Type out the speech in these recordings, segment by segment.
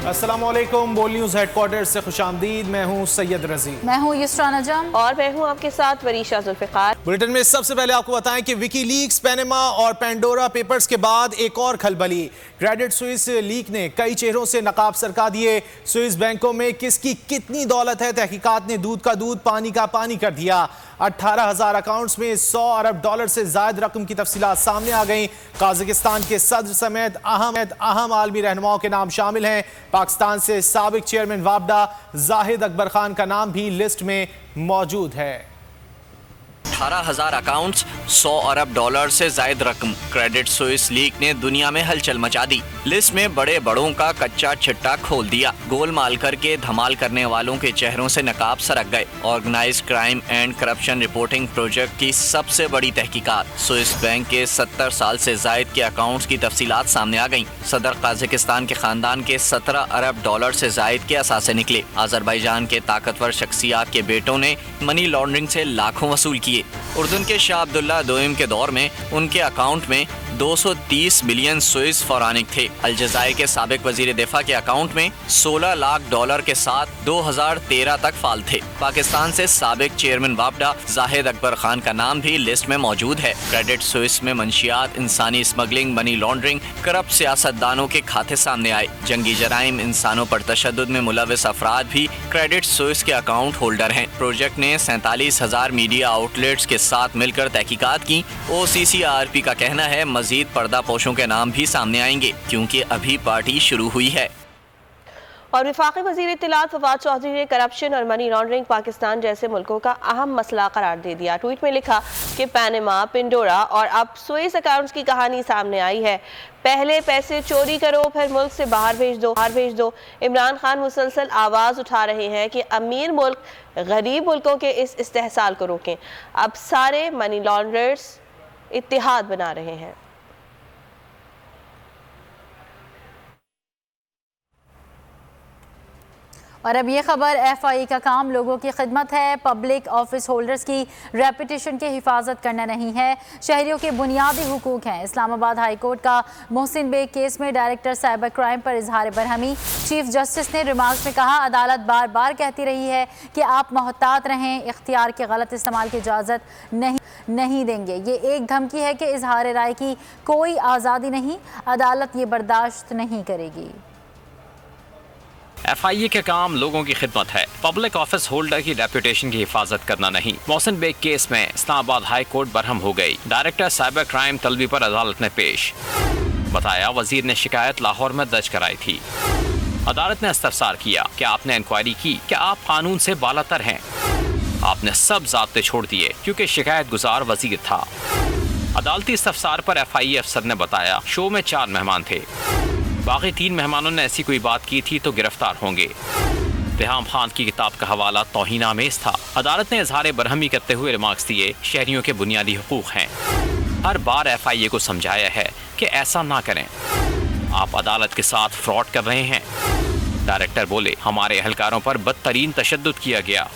अस्सलामुअलैकुम। बोल news headquarter से खुशामदीद। मैं हूँ सैयद रजी। मैं हूँ युसरा नजम और मैं हूँ आपके साथ वरीशा जुल्फिकार। बुलेटिन में सबसे पहले आपको बताएं कि विकीलीक्स, पैनामा और पेंडोरा पेपर्स के बाद एक और खलबली। क्रेडिट स्विस लीक ने कई चेहरों से नकाब सरका दिए। स्विस बैंकों में किसकी कितनी दौलत है, तहकीकात ने दूध का दूध पानी का पानी कर दिया। 18,000 अकाउंट्स में 100 अरब डॉलर से ज्यादा रकम की तफसीलात सामने आ गई। काजाकिस्तान के सदर समेत अहम आलमी रहनुमाओं के नाम शामिल हैं। पाकिस्तान से साबिक चेयरमैन वाबडा जाहिद अकबर खान का नाम भी लिस्ट में मौजूद है। 18,000 अकाउंट्स, 100 अरब डॉलर से जायद रकम। क्रेडिट स्विस लीक ने दुनिया में हलचल मचा दी। लिस्ट में बड़े बड़ों का कच्चा छिट्टा खोल दिया। गोलमाल करके धमाल करने वालों के चेहरों से नकाब सरक गए। Organised crime and corruption reporting project की सबसे बड़ी तहकीकात। स्विस बैंक के 70 साल से जायद के अकाउंट्स की तफसीलात सामने आ गयी। सदर काजाकिस्तान के खानदान के 17 अरब डॉलर से जायद के असासे निकले। अजरबैजान के ताकतवर शख्सियात के बेटों ने मनी लॉन्ड्रिंग से लाखों वसूल किए। उर्दून के शाह अब्दुल्ला दोइम के दौर में उनके अकाउंट में 230 मिलियन स्विस फरानिक थे। अलजायर के साबिक वजीर दिफा के अकाउंट में 16 लाख डॉलर के साथ 2013 तक फाल थे। पाकिस्तान से साबिक चेयरमैन वाबडा जाहिद अकबर खान का नाम भी लिस्ट में मौजूद है। क्रेडिट स्विस में मंशियात, इंसानी स्मगलिंग, मनी लॉन्ड्रिंग, करप्ट सियासतदानों के खाते सामने आए। जंगी जराइम, इंसानों पर तशद्दुद में मुलविस अफराद भी क्रेडिट स्विस के अकाउंट होल्डर हैं। प्रोजेक्ट ने 47,000 मीडिया आउटलेट्स के साथ मिलकर तहकीकात की। OCCRP का कहना है मजीद पर्दापोशों के नाम भी सामने आएंगे, क्योंकि अभी पार्टी शुरू हुई है। और वफाकी वज़ीर इत्तलात फवाद चौधरी ने करप्शन और मनी लॉन्ड्रिंग पाकिस्तान जैसे मुल्कों का अहम मसला करार दे दिया। ट्वीट में लिखा कि पैनामा, पेंडोरा और अब स्विस अकाउंट्स की कहानी सामने आई है। पहले पैसे चोरी करो, फिर मुल्क से बाहर भेज दो। इमरान खान मुसलसल आवाज़ उठा रहे हैं कि अमीर मुल्क गरीब मुल्कों के इस इस्तेहसाल को रोकें। अब सारे मनी लॉन्ड्रर्स इत्तेहाद बना रहे हैं। और अब ये खबर FI का काम लोगों की खिदमत है, पब्लिक ऑफिस होल्डर्स की रेपुटेशन की हिफाजत करना नहीं है, शहरियों के बुनियादी हुकूक हैं। इस्लामाबाद हाई कोर्ट का मोहसिन बेग केस में डायरेक्टर साइबर क्राइम पर इजहार बरहमी। चीफ जस्टिस ने रिमार्क्स में कहा, अदालत बार बार कहती रही है कि आप मोहतात रहें, इख्तियार के गलत इस्तेमाल की इजाज़त नहीं देंगे। ये एक धमकी है कि इजहार राय की कोई आज़ादी नहीं, अदालत ये बर्दाश्त नहीं करेगी। FIA के काम लोगों की खिदमत है, पब्लिक ऑफिस होल्डर की रेपुटेशन की हिफाजत करना नहीं। मोहसिन बेग केस में इस्लामाबाद हाई कोर्ट बरहम हो गई। डायरेक्टर साइबर क्राइम तलबी पर अदालत ने पेश बताया, वजीर ने शिकायत लाहौर में दर्ज कराई थी। अदालत ने इस्तफसार किया कि आपने इंक्वायरी की, क्या आप कानून से बालातर हैं? आपने सब ज़ाब्ते छोड़ दिए क्योंकि शिकायत गुजार वजीर था। अदालती इस्तफसार पर FIA अफसर ने बताया, शो में 4 मेहमान थे, बाकी 3 मेहमानों ने ऐसी कोई बात की थी तो गिरफ्तार होंगे। रिहाम खान की किताब का हवाला तौहीन आमेज था। अदालत ने इजहार बरहमी करते हुए रिमार्क्स दिए, शहरियों के बुनियादी हुकूक हैं। हर बार FIA को समझाया है कि ऐसा ना करें, आप अदालत के साथ फ्रॉड कर रहे हैं। डायरेक्टर बोले, हमारे अहलकारों पर बदतरीन तशद्दुद किया गया,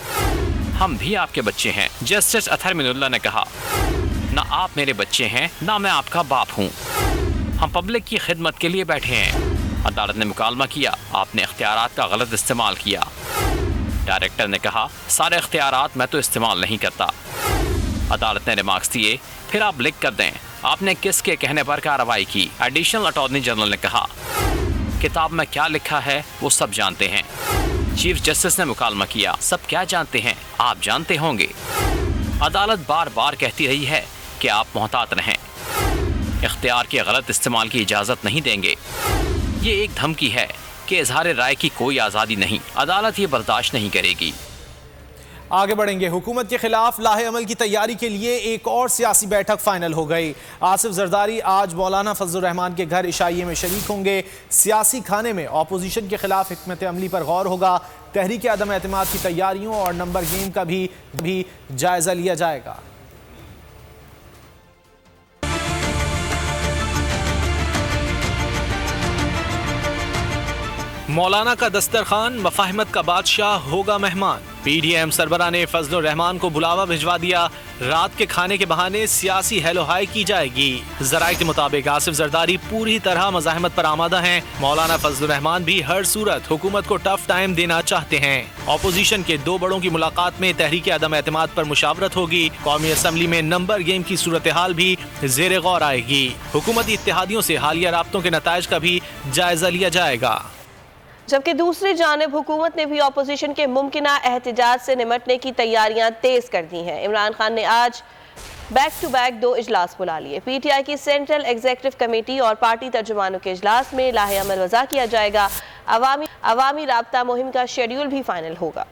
हम भी आपके बच्चे हैं। जस्टिस अतहर मिनुल्लाह ने कहा, ना आप मेरे बच्चे हैं, ना मैं आपका बाप हूँ, हम पब्लिक की खिदमत के लिए बैठे हैं। अदालत ने मुकालमा किया, आपने इख्तियारात का गलत इस्तेमाल किया। डायरेक्टर ने कहा, सारे इख्तियारात मैं तो इस्तेमाल नहीं करता। अदालत ने रिमार्क्स दिए, फिर आप लिख कर दें, आपने किसके कहने पर कार्रवाई की? एडिशनल अटॉर्नी जनरल ने कहा, किताब में क्या लिखा है वो सब जानते हैं। चीफ जस्टिस ने मुकालमा किया, सब क्या जानते हैं, आप जानते होंगे। अदालत बार बार कहती रही है कि आप मोहतात रहें, इख्तियार के गलत इस्तेमाल की इजाज़त नहीं देंगे। ये एक धमकी है कि इजहार राय की कोई आज़ादी नहीं, अदालत ये बर्दाश्त नहीं करेगी। आगे बढ़ेंगे। हुकूमत के खिलाफ लाहे अमल की तैयारी के लिए एक और सियासी बैठक फाइनल हो गई। आसिफ जरदारी आज मौलाना फजलुर रहमान के घर इशाइये में शरीक होंगे। सियासी खाने में अपोजिशन के खिलाफ हिकमत अमली पर गौर होगा। तहरीक अदम एतमाद की तैयारियों और नंबर गेम का भी जायजा लिया जाएगा। मौलाना का दस्तरखान, मफाहिमत का बादशाह होगा मेहमान। पीडीएम सरबरा ने फजलुर रहमान को बुलावा भिजवा दिया, रात के खाने के बहाने सियासी हेलो हाई की जाएगी। जराये के मुताबिक आसिफ जरदारी पूरी तरह मज़ाहमत पर आमादा हैं। मौलाना फजलुर रहमान भी हर सूरत हुकूमत को टफ टाइम देना चाहते हैं। ऑपोजिशन के दो बड़ों की मुलाकात में तहरीक अदम एतमाद पर मुशावरत होगी। कौमी असम्बली में नंबर गेम की सूरत हाल भी ज़ेरे गौर आएगी। हुकूमती इत्तेहादियों से हालिया राब्तों के नताइज का भी जायजा लिया जाएगा। जबकि दूसरी जानिब हुकूमत ने भी अपोजिशन के मुमकिना एहतजाज से निमटने की तैयारियां तेज कर दी हैं। इमरान खान ने आज बैक टू बैक 2 इजलास बुला लिए। पीटीआई की सेंट्रल एग्जीक्यूटिव कमेटी और पार्टी तर्जुमानों के इजलास में लाहे अमल वज़ा किया जाएगा। अवामी राब्ता मुहिम का शेड्यूल भी फाइनल होगा।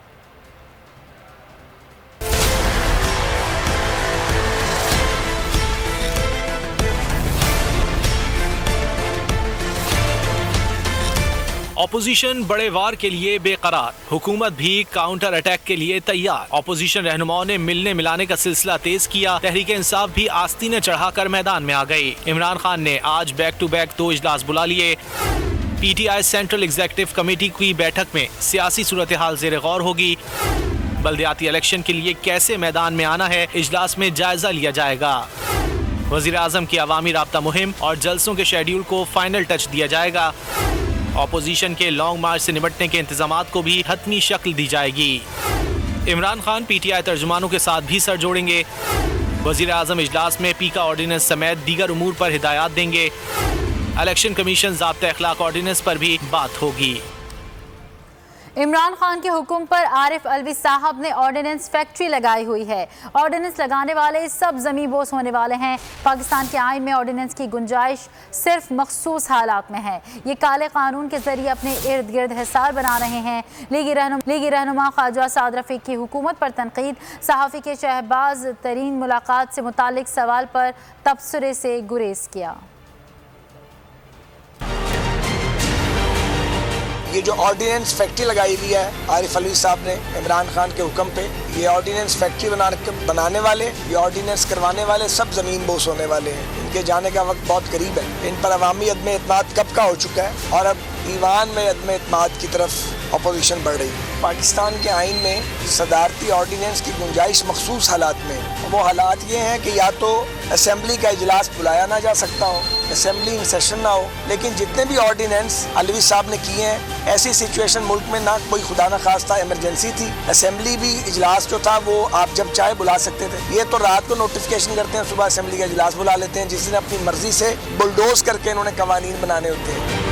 ऑपोजिशन बड़े वार के लिए बेकरार, हुकूमत भी काउंटर अटैक के लिए तैयार। ऑपोजिशन रहनुमाओं ने मिलने मिलाने का सिलसिला तेज किया। तहरीक इंसाफ भी आस्तीनें चढ़ाकर मैदान में आ गई। इमरान खान ने आज बैक टू बैक 2 इजलास बुला लिए। पीटीआई सेंट्रल एग्जीक्यूटिव कमेटी की बैठक में सियासी सूरत हाल ज़ेरे गौर होगी। बल्दियाती इलेक्शन के लिए कैसे मैदान में आना है, इजलास में जायजा लिया जाएगा। वज़ीर आज़म की अवामी राब्ता मुहिम और जलसों के शेड्यूल को फाइनल टच दिया जाएगा। ऑपोजिशन के लॉन्ग मार्च से निपटने के इंतजामात को भी हतमी शक्ल दी जाएगी। इमरान खान पीटीआई तर्जुमानों के साथ भी सर जोड़ेंगे। वज़ीर आज़म इजलास में पीका ऑर्डिनेंस समेत दीगर उमूर पर हिदायत देंगे। इलेक्शन कमीशन ज़ाब्ता अखलाक ऑर्डिनेंस पर भी बात होगी। इमरान खान के हुक्म पर आरिफ अलवी साहब ने ऑर्डिनेंस फैक्ट्री लगाई हुई है। ऑर्डिनेंस लगाने वाले सब ज़मीं बोस होने वाले हैं। पाकिस्तान के आइन में ऑर्डिनेंस की गुंजाइश सिर्फ मखसूस हालात में है। ये काले कानून के जरिए अपने इर्द गिर्द हिसार बना रहे हैं। लीगी रहनुमा ख्वाजा साद रफ़ीक की हुकूमत पर तनकीद। सहाफ़ी के शहबाज तरीन मुलाकात से मुतालिक सवाल पर तबसरे से गुरेज किया। ये जो ऑर्डिनेंस फैक्ट्री लगाई हुई है आरिफ अलवी साहब ने इमरान खान के हुक्म पे, ये ऑर्डिनेंस फैक्ट्री बनाने वाले, ये ऑर्डिनेंस करवाने वाले सब जमीन बोस होने वाले हैं। इनके जाने का वक्त बहुत करीब है। इन पर अवामी अदम एतमाद कब का हो चुका है और अब ईवान में अदम एतमाद की तरफ अपोजिशन बढ़ रही है। पाकिस्तान के आइन में सदारती ऑर्डिनेंस की गुंजाइश मखसूस हालात में, वो हालात ये हैं कि या तो असेंबली का इजलास बुलाया ना जा सकता हो, असेंबली इन सेशन ना हो, लेकिन जितने भी ऑर्डिनेंस अलवी साहब ने किए हैं, ऐसी सिचुएशन मुल्क में ना कोई खुदा न खास्ता इमरजेंसी थी, असेंबली भी इजलास जो था वो आप जब चाहे बुला सकते थे। ये तो रात को नोटिफिकेशन करते हैं, सुबह असेंबली का इजलास बुला लेते हैं, जिस दिन अपनी मर्जी से बुलडोज करके इन्होंने कवानीन बनाने होते हैं।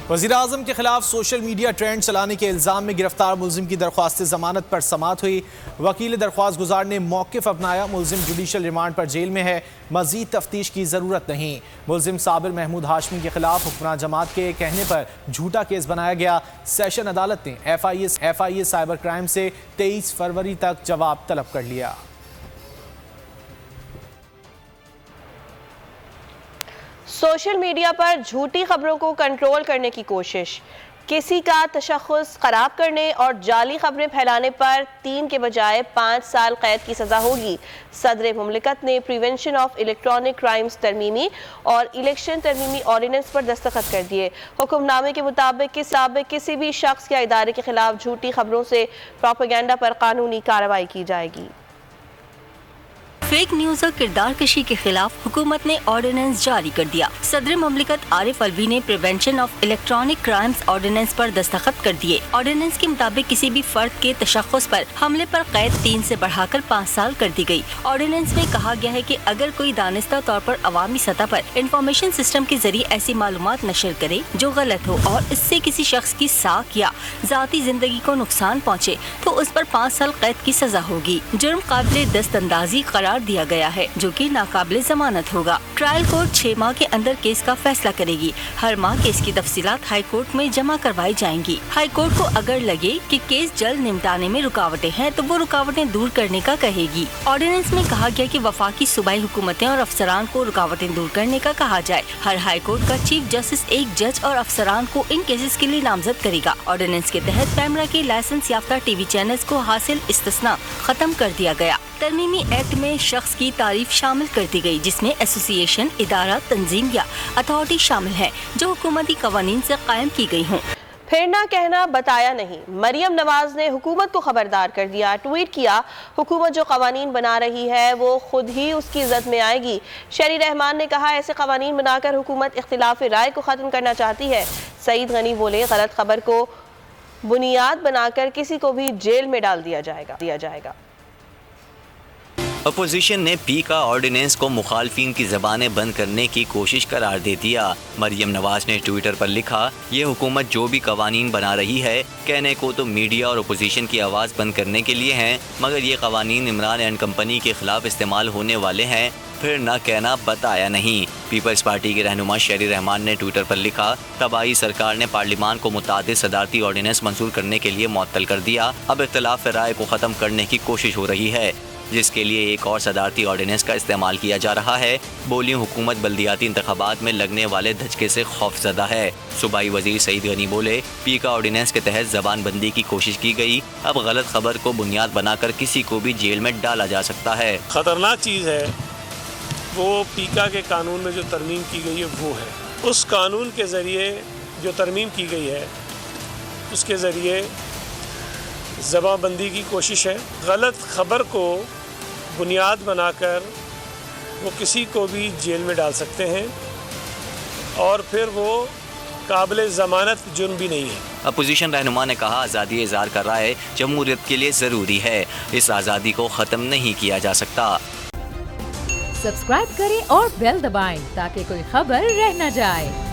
वज़ीर आज़म के खिलाफ सोशल मीडिया ट्रेंड चलाने के इल्ज़ाम में गिरफ्तार मुलजिम की दरख्वास्त ज़मानत पर समाअत हुई। वकील दरख्वास्त गुजार ने मौक़िफ़ अपनाया। मुलजिम जुडिशल रिमांड पर जेल में है, मज़ीद तफ्तीश की ज़रूरत नहीं। मुलजिम साबिर महमूद हाशमी के खिलाफ हुक्मरान जमात के कहने पर झूठा केस बनाया गया। सेशन अदालत ने FIA साइबर क्राइम से 23 फरवरी तक जवाब तलब कर लिया। सोशल मीडिया पर झूठी खबरों को कंट्रोल करने की कोशिश, किसी का तशख़्ख़ुस ख़राब करने और जाली खबरें फैलाने पर 3 के बजाय 5 साल कैद की सज़ा होगी। सदर मुमलिकत ने प्रिवेंशन ऑफ इलेक्ट्रॉनिक क्राइम्स तरमीमी और इलेक्शन तरमीमी ऑर्डिनेंस पर दस्तखत कर दिए। हुक्मनामे के मुताबिक किसी भी शख्स या इदारे के खिलाफ झूठी खबरों से प्रोपेगेंडा पर कानूनी कार्रवाई की जाएगी। फेक न्यूज और किरदार कशी के खिलाफ हुकूमत ने ऑर्डिनेंस जारी कर दिया। सदर मुमलिकत आरिफ अलवी ने prevention of electronic crimes ordinance पर दस्तखत कर दिए। ऑर्डिनेंस के मुताबिक किसी भी फर्द के तशख़्ख़ुस पर हमले पर कैद 3 से बढ़ाकर 5 साल कर दी गई। ऑर्डिनेंस में कहा गया है कि अगर कोई दानिस्ता तौर पर अवामी सतह पर इंफॉर्मेशन सिस्टम के जरिए ऐसी मालूमात नशर करे जो गलत हो और इससे किसी शख्स की साख या जाती जिंदगी को नुकसान पहुँचे तो उस पर 5 साल कैद की सजा होगी। जुर्म काबिले दस्तंदाजी करार दिया गया है जो कि नाकाबिले जमानत होगा। ट्रायल कोर्ट 6 माह के अंदर केस का फैसला करेगी। हर माह केस की तफसीलात हाई कोर्ट में जमा करवाई जाएंगी। हाई कोर्ट को अगर लगे कि केस जल्द निपटाने में रुकावटें हैं तो वो रुकावटें दूर करने का कहेगी। ऑर्डिनेंस में कहा गया कि वफाकी सूबाई हुकूमतें और अफसरान को रुकावटें दूर करने का कहा जाए। हर हाई कोर्ट का चीफ जस्टिस एक जज और अफसरान को इन केसेस के लिए नामजद करेगा। ऑर्डिनेंस के तहत पैमरा के लाइसेंस याफ्ता टीवी चैनल्स को हासिल इस्तिस्ना खत्म कर दिया गया। तरमीमी एक्ट में शख्स की तारीफ शामिल कर दी गई जिसमें एसोसिएशन, इदारा, तंजीम या अथॉरिटी शामिल है जो हुकूमती कवानीन से कायम की गई हों। फिर ना कहना बताया नहीं, मरियम नवाज ने हुकूमत को खबरदार कर दिया। ट्वीट किया, हुकूमत जो कवानीन बना रही है वो खुद ही उसकी इज्जत में आएगी। शहरी रहमान ने कहा, ऐसे कवानीन बनाकर हुकूमत इख्तिलाफ राय को ख़त्म करना चाहती है। सईद गनी बोले, गलत खबर को बुनियाद बनाकर किसी को भी जेल में डाल दिया जाएगा। अपोजिशन ने पी का ऑर्डिनेंस को मुखालफिन की ज़बानें बंद करने की कोशिश करार दे दिया। मरियम नवाज ने ट्विटर पर लिखा, ये हुकूमत जो भी कवानीन बना रही है कहने को तो मीडिया और अपोजिशन की आवाज़ बंद करने के लिए हैं, मगर ये कवानीन इमरान एंड कंपनी के खिलाफ इस्तेमाल होने वाले हैं। फिर न कहना बताया नहीं। पीपल्स पार्टी के रहनुमा शहरी रहमान ने ट्विटर पर लिखा, तबाही सरकार ने पार्लिमान को मुतादिद सदारती ऑर्डिनेंस मंजूर करने के लिए मुअत्तल कर दिया। अब इख्तिलाफ राय को ख़त्म करने की कोशिश हो रही है, जिसके लिए एक और सदारती ऑर्डिनेंस का इस्तेमाल किया जा रहा है। बोली, हुकूमत बल्दियाती इंतखाबात में लगने वाले धचके से खौफजदा है। सूबाई वजीर सईद गनी बोले, पी का ऑर्डिनेंस के तहत जबान बंदी की कोशिश की गई। अब गलत खबर को बुनियाद बनाकर किसी को भी जेल में डाला जा सकता है। खतरनाक चीज़ है वो पीका के कानून में जो तरमीम की गई है वो है। उस कानून के ज़रिए जो तरमीम की गई है उसके ज़रिए ज़बानबंदी की कोशिश है। गलत ख़बर को बुनियाद बनाकर वो किसी को भी जेल में डाल सकते हैं और फिर वो काबिल ज़मानत जुर्म भी नहीं है। अपोजिशन रहनुमा ने कहा, आज़ादी इज़हार का राय जमहूरियत के लिए ज़रूरी है, इस आज़ादी को ख़त्म नहीं किया जा सकता। सब्सक्राइब करें और बेल दबाएं ताकि कोई खबर रह न जाए।